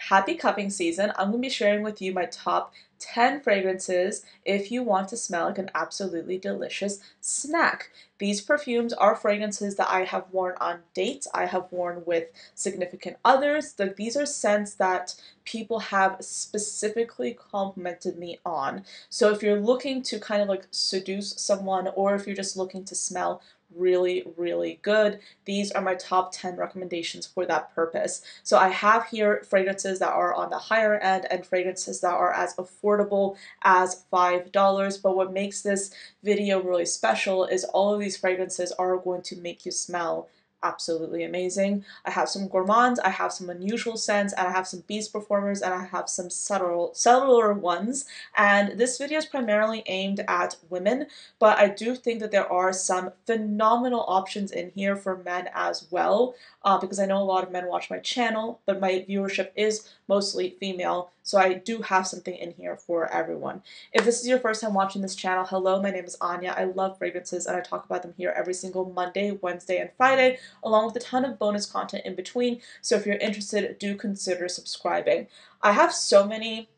Happy cupping season. I'm going to be sharing with you my top 10 fragrances if you want to smell like an absolutely delicious snack. These perfumes are fragrances that I have worn on dates, I have worn with significant others. These are scents that people have specifically complimented me on. So if you're looking to kind of like seduce someone, or if you're just looking to smell really good, these are my top 10 recommendations for that purpose. So I have here fragrances that are on the higher end and fragrances that are as affordable as $5. But what makes this video really special is all of these fragrances are going to make you smell absolutely amazing. I have some gourmands, I have some unusual scents, and I have some beast performers, and I have some subtler ones. And this video is primarily aimed at women, but I do think that there are some phenomenal options in here for men as well, because I know a lot of men watch my channel, but my viewership is mostly female, so I do have something in here for everyone. If this is your first time watching this channel, hello, my name is Anya. I love fragrances and I talk about them here every single Monday, Wednesday, and Friday, along with a ton of bonus content in between, so if you're interested, do consider subscribing. I have so many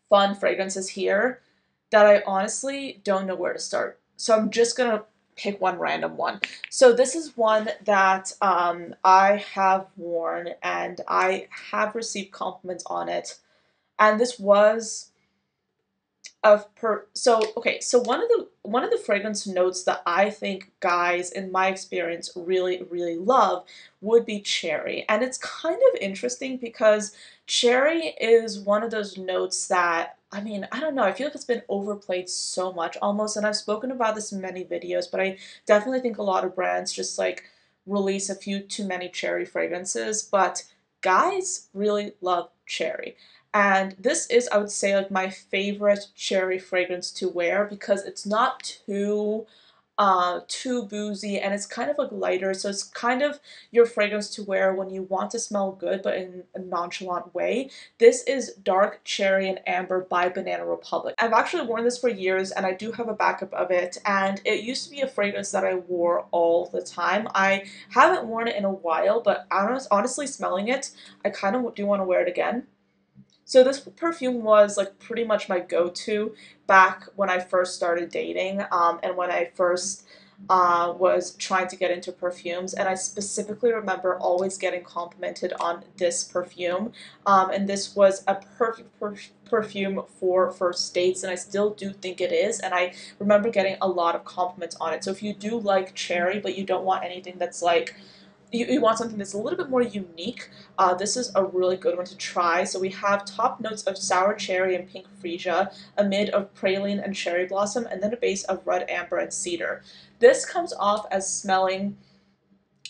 fun fragrances here that I honestly don't know where to start. So I'm just gonna pick one random one. So this is one that I have worn and I have received compliments on it. And this was so one of the fragrance notes that I think guys in my experience really love would be cherry. And it's kind of interesting because cherry is one of those notes that, I mean, I don't know, I feel like it's been overplayed so much almost, and I've spoken about this in many videos, but I definitely think a lot of brands just like release a few too many cherry fragrances, but guys really love cherry. And this is, I would say, like my favorite cherry fragrance to wear because it's not too boozy, and it's kind of like lighter, so it's kind of your fragrance to wear when you want to smell good but in a nonchalant way. This is Dark Cherry and Amber by Banana Republic. I've actually worn this for years and I do have a backup of it, and it used to be a fragrance that I wore all the time. I haven't worn it in a while, but honestly smelling it, I kind of do want to wear it again. So this perfume was like pretty much my go-to back when I first started dating, and when I first was trying to get into perfumes. And I specifically remember always getting complimented on this perfume. And this was a perfect perfume for first dates, and I still do think it is. And I remember getting a lot of compliments on it. So if you do like cherry, but you don't want anything that's like you want something that's a little bit more unique, this is a really good one to try. So we have top notes of sour cherry and pink freesia, a mid of praline and cherry blossom, and then a base of red amber and cedar. This comes off as smelling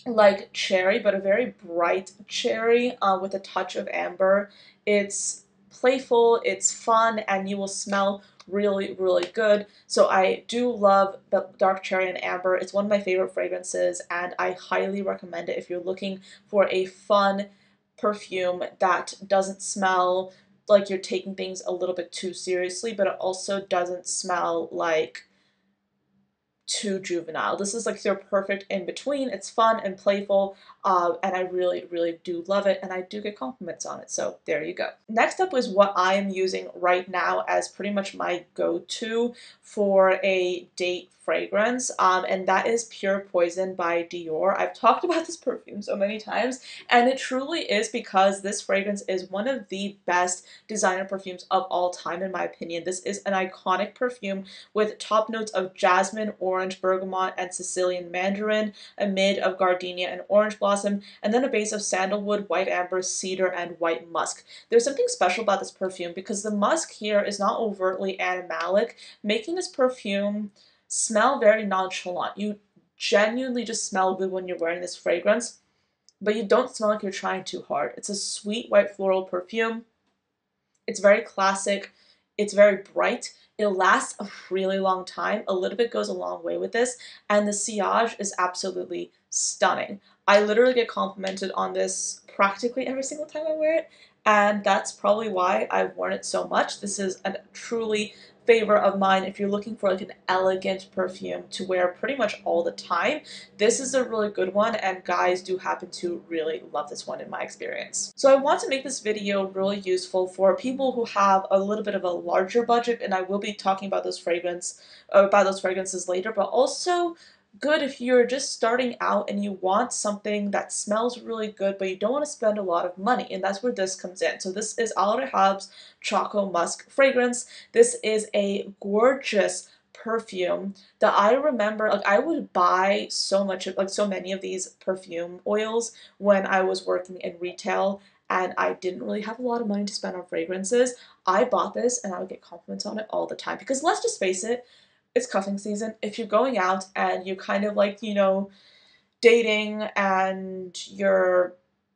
like cherry, but a very bright cherry with a touch of amber. It's playful, it's fun, and you will smell really good. So I do love the Dark Cherry and Amber. It's one of my favorite fragrances, and I highly recommend it if you're looking for a fun perfume that doesn't smell like you're taking things a little bit too seriously, but it also doesn't smell like too juvenile. This is like your perfect in between. It's fun and playful, and I really do love it, and I do get compliments on it. So there you go. Next up is what I am using right now as pretty much my go-to for a date fragrance, and that is Pure Poison by Dior. I've talked about this perfume so many times, and it truly is because this fragrance is one of the best designer perfumes of all time, in my opinion. This is an iconic perfume with top notes of jasmine, orange, bergamot, and Sicilian mandarin, a mid of gardenia and orange blossom, and then a base of sandalwood, white amber, cedar, and white musk. There's something special about this perfume because the musk here is not overtly animalic, making this perfume smell very nonchalant. You genuinely just smell good when you're wearing this fragrance, but you don't smell like you're trying too hard. It's a sweet white floral perfume. It's very classic. It's very bright. It lasts a really long time. A little bit goes a long way with this, and the sillage is absolutely stunning. I literally get complimented on this practically every single time I wear it, and that's probably why I've worn it so much. This is a truly favor of mine if you're looking for like an elegant perfume to wear pretty much all the time. This is a really good one, and guys do happen to really love this one in my experience. So I want to make this video really useful for people who have a little bit of a larger budget, and I will be talking about those fragrances later, but also good if you're just starting out and you want something that smells really good, but you don't want to spend a lot of money, and that's where this comes in. So this is Al Rahab's Choco Musk fragrance. This is a gorgeous perfume that I remember, like, I would buy so much of, like, so many of these perfume oils when I was working in retail and I didn't really have a lot of money to spend on fragrances. I bought this and I would get compliments on it all the time because let's just face it, it's cuffing season. If you're going out and you're kind of like, you know, dating and you're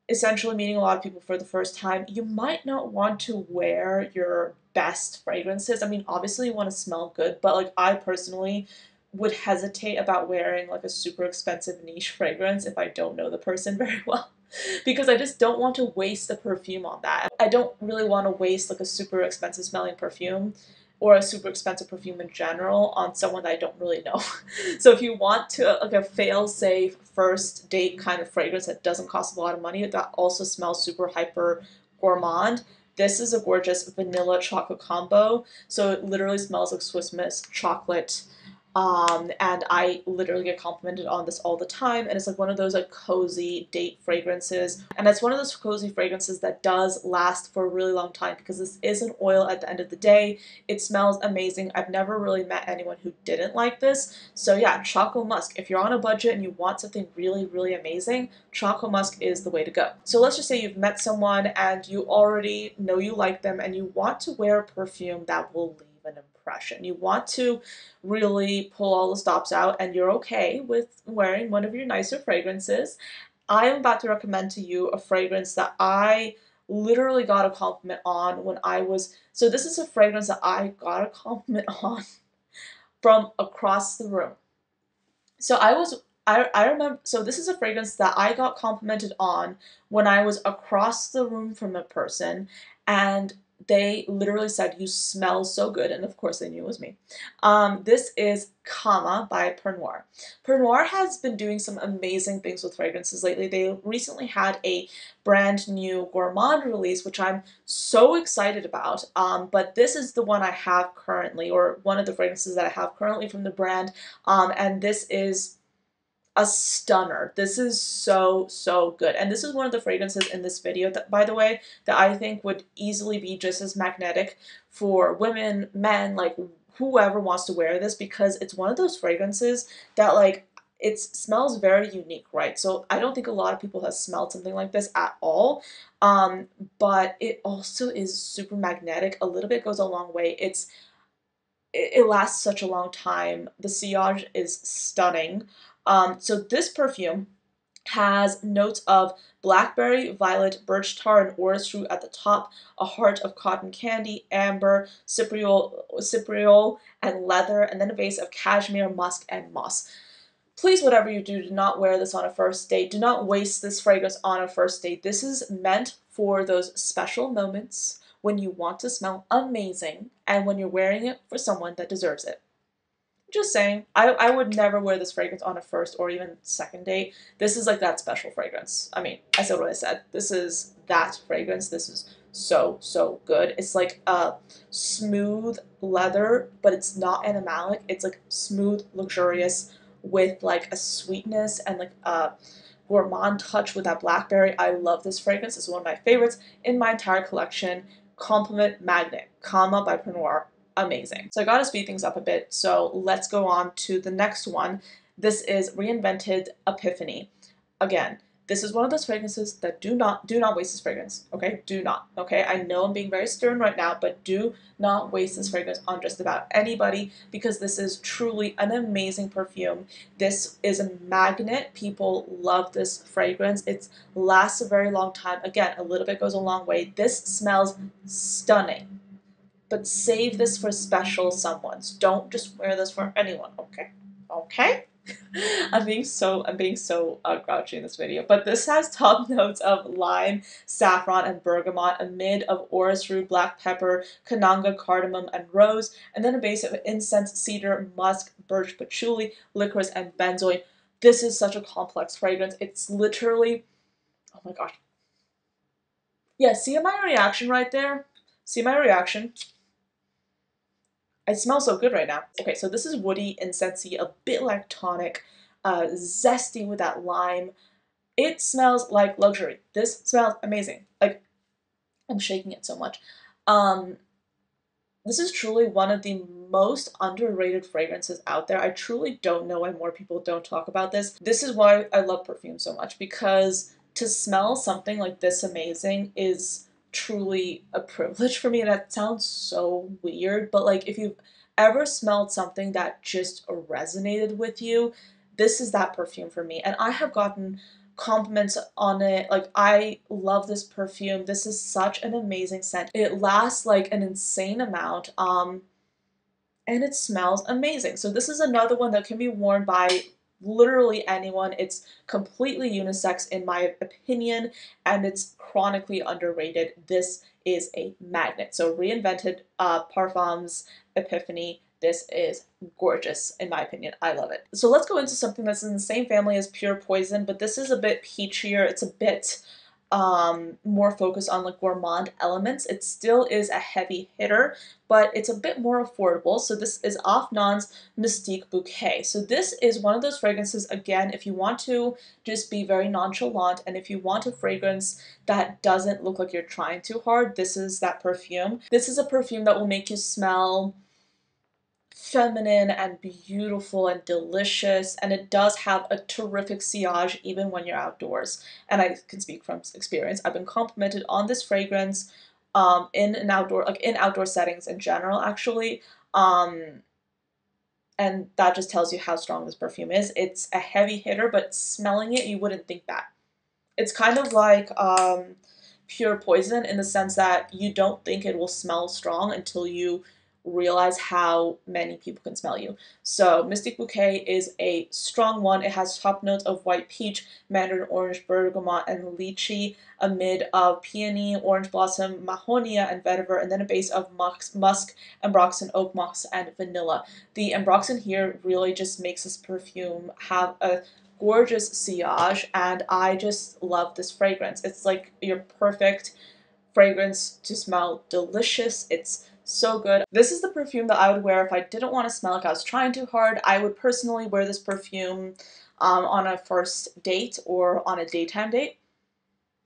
essentially meeting a lot of people for the first time, you might not want to wear your best fragrances. I mean, obviously you want to smell good, but like I personally would hesitate about wearing like a super expensive niche fragrance if I don't know the person very well. Because I just don't want to waste the perfume on that. I don't really want to waste like a super expensive smelling perfume or a super expensive perfume in general on someone that I don't really know. So if you want to like a fail-safe first date kind of fragrance that doesn't cost a lot of money that also smells super hyper gourmand, this is a gorgeous vanilla chocolate combo. So it literally smells like Swiss Miss chocolate. And I literally get complimented on this all the time, and it's like one of those like cozy date fragrances, and it's one of those cozy fragrances that does last for a really long time because this is an oil at the end of the day. It smells amazing. I've never really met anyone who didn't like this. So yeah, Choco Musk, if you're on a budget and you want something really, really amazing, Choco Musk is the way to go. So let's just say you've met someone and you already know you like them and you want to wear a perfume that will leave an impression. You want to really pull all the stops out and you're okay with wearing one of your nicer fragrances. I am about to recommend to you a fragrance that I literally got a compliment on when I was, so this is a fragrance that I got a compliment on from across the room. So I remember, so this is a fragrance that I got complimented on when I was across the room from a person, and they literally said, "You smell so good," and of course they knew it was me. This is Kama by Pernoire. Pernoire has been doing some amazing things with fragrances lately. They recently had a brand new gourmand release, which I'm so excited about. But this is the one I have currently, or one of the fragrances that I have currently from the brand. And this is a stunner. This is so, so good. And this is one of the fragrances in this video that, by the way, that I think would easily be just as magnetic for women, men, like whoever wants to wear this, because it's one of those fragrances that like it smells very unique, right? So I don't think a lot of people have smelled something like this at all. But it also is super magnetic. A little bit goes a long way. It lasts such a long time. The sillage is stunning. So this perfume has notes of blackberry, violet, birch tar, and orris root at the top, a heart of cotton candy, amber, cypriol, and leather, and then a base of cashmere, musk, and moss. Please, whatever you do not wear this on a first date. Do not waste this fragrance on a first date. This is meant for those special moments when you want to smell amazing and when you're wearing it for someone that deserves it. Just saying, I would never wear this fragrance on a first or even second date. This is like that special fragrance. I mean, I said what I said. This is that fragrance. This is so, so good. It's like a smooth leather, but it's not animalic. It's like smooth, luxurious with like a sweetness and like a gourmand touch with that blackberry. I love this fragrance. It's one of my favorites in my entire collection. Compliment Magnet, Kama by Pernoire. Amazing. So I gotta speed things up a bit, so let's go on to the next one. This is Reinvented Epiphany. Again, this is one of those fragrances that do not waste this fragrance, okay? Do not, okay? I know I'm being very stern right now, but do not waste this fragrance on just about anybody because this is truly an amazing perfume. This is a magnet. People love this fragrance. It lasts a very long time. Again, a little bit goes a long way. This smells stunning. But save this for special someones. Don't just wear this for anyone, okay? Okay? I'm being so grouchy in this video, but this has top notes of lime, saffron, and bergamot, a mid of orris root, black pepper, kananga, cardamom, and rose, and then a base of incense, cedar, musk, birch, patchouli, licorice, and benzoin. This is such a complex fragrance. It's literally, oh my gosh. Yeah, see my reaction right there? See my reaction? I smell so good right now. Okay, so this is woody, incensey, a bit lactonic, zesty with that lime. It smells like luxury. This smells amazing. Like, I'm shaking it so much. Um, this is truly one of the most underrated fragrances out there. I truly don't know why more people don't talk about this. This is why I love perfume so much, because to smell something like this amazing is truly a privilege for me. And that sounds so weird, but like if you've ever smelled something that just resonated with you, this is that perfume for me. And I have gotten compliments on it. Like, I love this perfume. This is such an amazing scent. It lasts like an insane amount. And it smells amazing. So this is another one that can be worn by literally anyone. It's completely unisex in my opinion, and it's chronically underrated. This is a magnet. So Reinvented Parfums Epiphany. This is gorgeous in my opinion. I love it. So let's go into something that's in the same family as Pure Poison, but this is a bit peachier. It's a bit more focused on like gourmand elements. It still is a heavy hitter, but it's a bit more affordable. So this is Afnan's Mystique Bouquet. So this is one of those fragrances, again, if you want to just be very nonchalant and if you want a fragrance that doesn't look like you're trying too hard, this is that perfume. This is a perfume that will make you smell feminine and beautiful and delicious, and it does have a terrific sillage even when you're outdoors. And I can speak from experience. I've been complimented on this fragrance in an outdoor, like in outdoor settings in general, actually. Um, and that just tells you how strong this perfume is. It's a heavy hitter, but smelling it, you wouldn't think that. It's kind of like Pure Poison in the sense that you don't think it will smell strong until you realize how many people can smell you. So Mystic Bouquet is a strong one. It has top notes of white peach, mandarin orange, bergamot, and lychee, a mid of peony, orange blossom, mahonia, and vetiver, and then a base of musk, ambroxan, oak moss, and vanilla. The ambroxan here really just makes this perfume have a gorgeous sillage, and I just love this fragrance. It's like your perfect fragrance to smell delicious. It's so good. This is the perfume that I would wear if I didn't want to smell like I was trying too hard. I would personally wear this perfume on a first date or on a daytime date,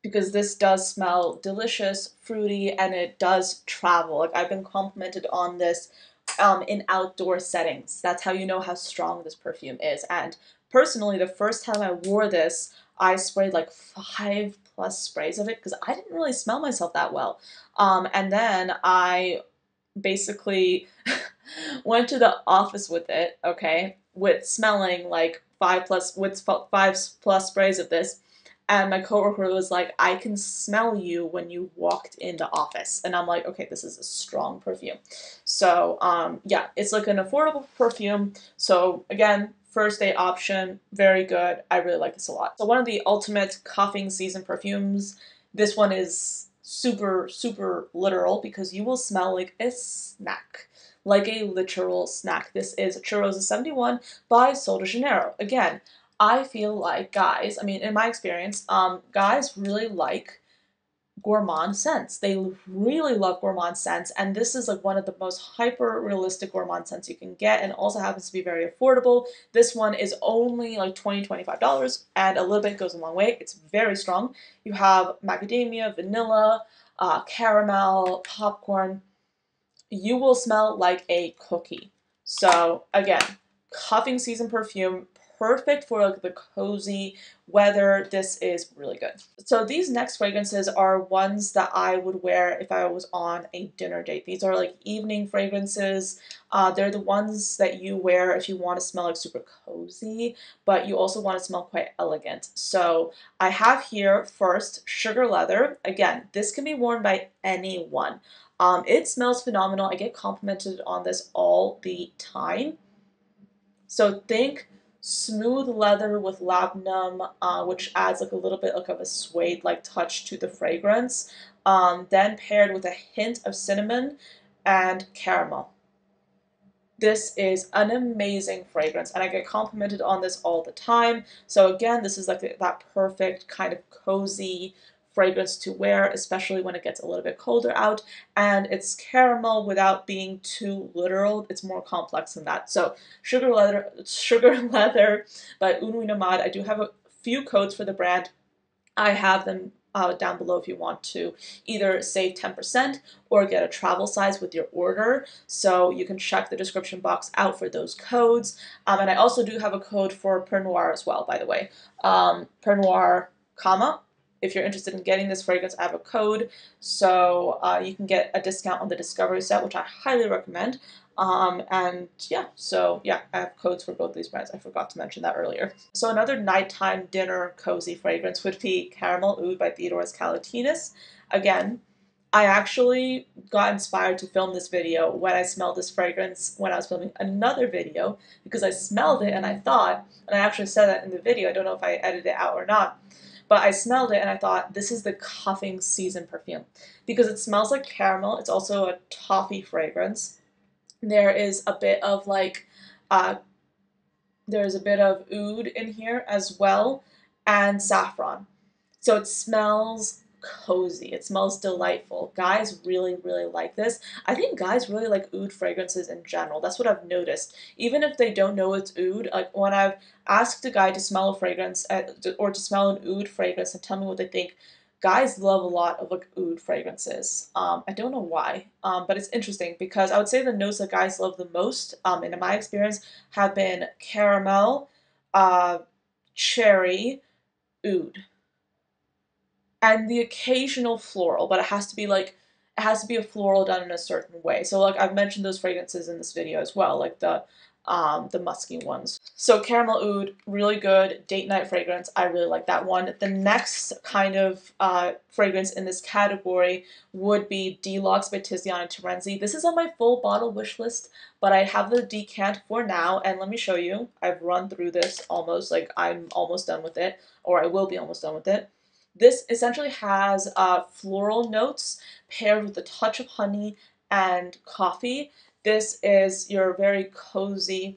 because this does smell delicious, fruity, and it does travel. Like, I've been complimented on this in outdoor settings. That's how you know how strong this perfume is. And personally, the first time I wore this, I sprayed like 5+ sprays of it because I didn't really smell myself that well. And then I basically went to the office with it, okay, with smelling like 5+ sprays of this. And my coworker was like, I can smell you when you walked into office. And I'm like, okay, this is a strong perfume. So yeah, it's like an affordable perfume. So again, first day option, very good. I really like this a lot. So one of the ultimate cuffing season perfumes. This one is super, super literal because you will smell like a snack. Like a literal snack. This is Churrosa 71 by Sol de Janeiro. Again, I feel like guys, I mean, in my experience, guys really like gourmand scents. They really love gourmand scents, and this is like one of the most hyper realistic gourmand scents you can get, and also happens to be very affordable. This one is only like $25, and a little bit goes a long way. It's very strong. You have macadamia, vanilla, caramel, popcorn. You will smell like a cookie. So again, cuffing season perfume, perfect for like the cozy weather. This is really good. So these next fragrances are ones that I would wear if I was on a dinner date. These are like evening fragrances. They're the ones that you wear if you want to smell like super cozy, but you also want to smell quite elegant. So I have here first Sugar Leather. Again, this can be worn by anyone. It smells phenomenal. I get complimented on this all the time. So think smooth leather with labdanum, which adds like a little bit like of a suede like touch to the fragrance. Then paired with a hint of cinnamon and caramel. This is an amazing fragrance, and I get complimented on this all the time. So again, this is like that perfect kind of cozy fragrance to wear, especially when it gets a little bit colder out. And it's caramel without being too literal. It's more complex than that. So Sugar Leather by Une Nuit Nomade. I do have a few codes for the brand. I have them down below if you want to either save 10% or get a travel size with your order. So you can check the description box out for those codes. And I also do have a code for Pernoire as well, by the way. Pernoire, comma. If you're interested in getting this fragrance, I have a code. So you can get a discount on the Discovery set, which I highly recommend. And yeah, so yeah, I have codes for both these brands. I forgot to mention that earlier. So another nighttime dinner cozy fragrance would be Caramel Oud by Theodoros Kalotinis. Again, I actually got inspired to film this video when I smelled this fragrance when I was filming another video, because I smelled it and I thought, and I actually said that in the video, I don't know if I edited it out or not, but I smelled it and I thought, this is the cuffing season perfume, because it smells like caramel. It's also a toffee fragrance. There is a bit of like, there's a bit of oud in here as well, and saffron. So it smells cozy. It smells delightful. Guys really, really like this. I think guys really like oud fragrances in general. That's what I've noticed. Even if they don't know it's oud, like when I've asked a guy to smell a fragrance or to smell an oud fragrance and tell me what they think, guys love a lot of like oud fragrances. I don't know why, but it's interesting because I would say the notes that guys love the most, in my experience, have been caramel, uh, cherry, oud, and the occasional floral, but it has to be like, it has to be a floral done in a certain way. So like I've mentioned those fragrances in this video as well, like the musky ones. So Caramel Oud, really good date night fragrance. I really like that one. The next kind of fragrance in this category would be Delox by Tiziana and Terenzi. This is on my full bottle wish list, but I have the decant for now, and let me show you. I've run through this almost, like I'm almost done with it, or I will be almost done with it. This essentially has floral notes paired with a touch of honey and coffee. This is your very cozy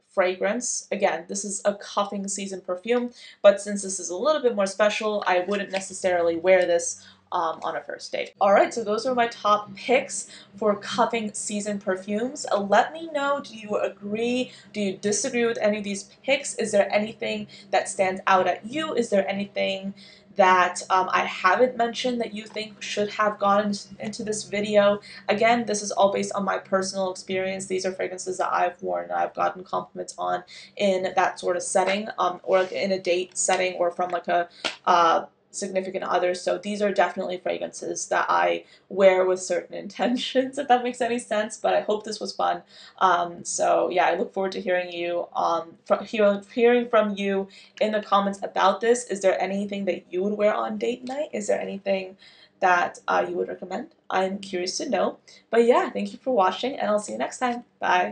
fragrance. Again, this is a cuffing season perfume, but since this is a little bit more special, I wouldn't necessarily wear this on a first date. Alright, so those are my top picks for cuffing season perfumes. Let me know, do you agree? Do you disagree with any of these picks? Is there anything that stands out at you? Is there anything that I haven't mentioned that you think should have gone into this video? Again, this is all based on my personal experience. These are fragrances that I've worn and I've gotten compliments on in that sort of setting, or like in a date setting, or from like a significant others. So these are definitely fragrances that I wear with certain intentions, if that makes any sense. But I hope this was fun. So yeah, I look forward to hearing you hearing from you in the comments about this. Is there anything that you would wear on date night? Is there anything that you would recommend? I'm curious to know. But yeah, thank you for watching, and I'll see you next time. Bye.